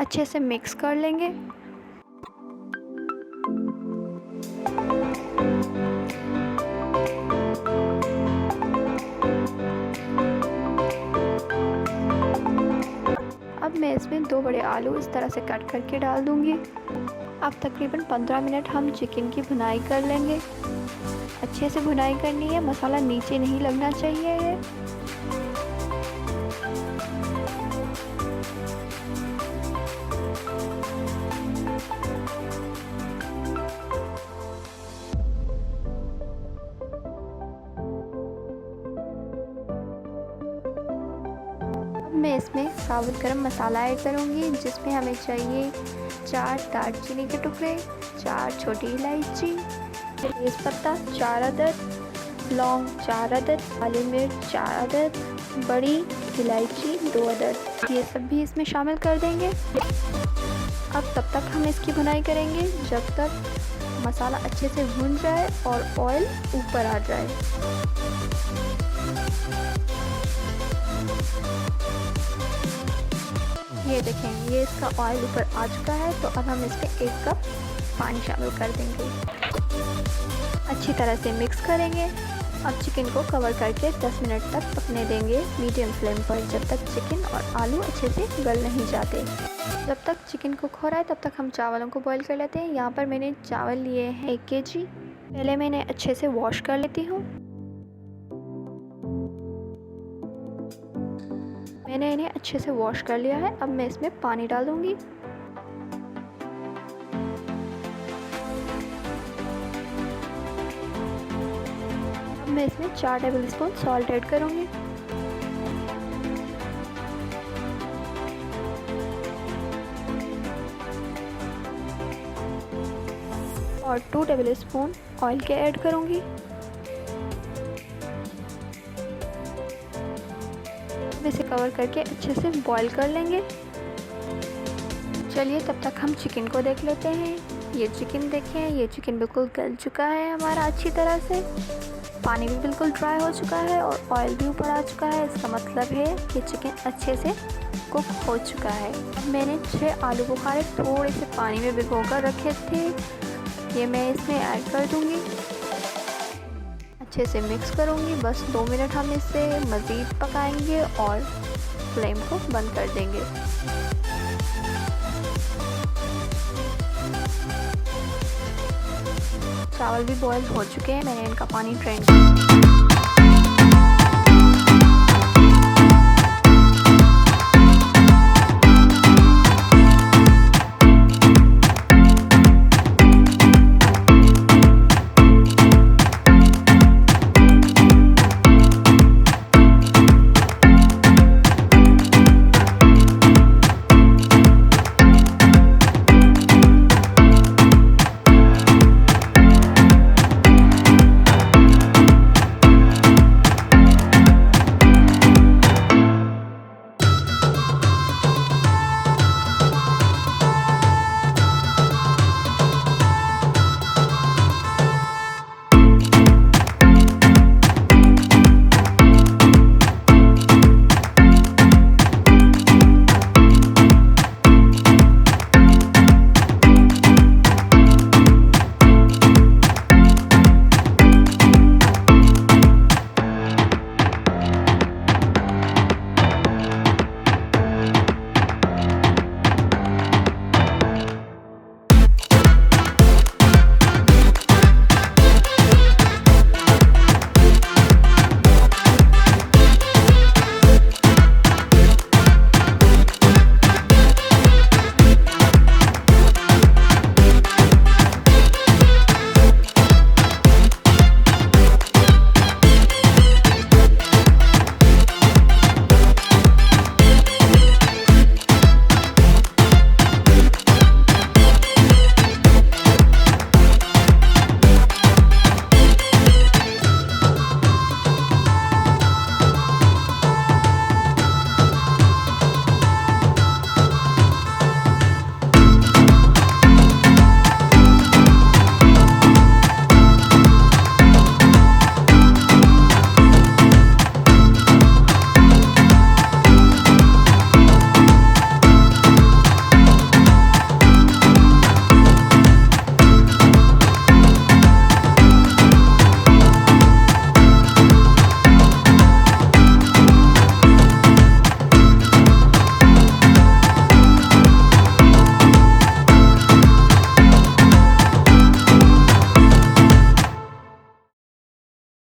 अच्छे से मिक्स कर लेंगे। अब मैं इसमें 2 बड़े आलू इस तरह से कट करके डाल दूंगी। अब तकरीबन 15 मिनट हम चिकन की भुनाई कर लेंगे। अच्छे से भुनाई करनी है, मसाला नीचे नहीं लगना चाहिए है। मैं इसमें साबुत गरम मसाला ऐड करूँगी, जिसमें हमें चाहिए 4 दालचीनी के टुकड़े, 4 छोटी इलायची, तेज़पत्ता 4 अदद, लौंग 4 अदद, काली मिर्च 4 अदद, बड़ी इलायची 2 अदद, ये सब भी इसमें शामिल कर देंगे। अब तब तक हम इसकी भुनाई करेंगे जब तक मसाला अच्छे से भुन जाए और ऑयल ऊपर आ जाए। ये देखें, ये इसका ऑयल ऊपर आ चुका है, तो अब हम इसमें 1 कप पानी शामिल कर देंगे। अच्छी तरह से मिक्स करेंगे। अब चिकन को कवर करके 10 मिनट तक पकने देंगे मीडियम फ्लेम पर, जब तक चिकन और आलू अच्छे से गल नहीं जाते। जब तक चिकन कुक हो रहा है तब तक हम चावलों को बॉईल कर लेते हैं। यहाँ पर मैंने चावल लिए हैं 1 kg। पहले मैं इन्हें अच्छे से वॉश कर लेती हूँ। मैंने इन्हें अच्छे से वॉश कर लिया है। अब मैं इसमें पानी डाल दूँगी। अब मैं इसमें 4 टेबलस्पून सॉल्ट ऐड करूँगी और 2 टेबलस्पून ऑयल के ऐड करूँगी। इसे कवर करके अच्छे से बॉईल कर लेंगे। चलिए तब तक हम चिकन को देख लेते हैं। ये चिकन देखें, ये चिकन बिल्कुल गल चुका है हमारा अच्छी तरह से। पानी भी बिल्कुल ड्राई हो चुका है और ऑयल भी ऊपर आ चुका है। इसका मतलब है कि चिकन अच्छे से कुक हो चुका है। अब मैंने 6 आलू बुखारे थोड़े से पानी में भिगो कर रखे थे, ये मैं इसमें ऐड कर दूँगी। अच्छे से मिक्स करूँगी। बस 2 मिनट हम इसे मज़ीद पकाएंगे और फ्लेम को बंद कर देंगे। चावल भी बॉयल हो चुके हैं, मैंने इनका पानी ड्रेन कर दिया।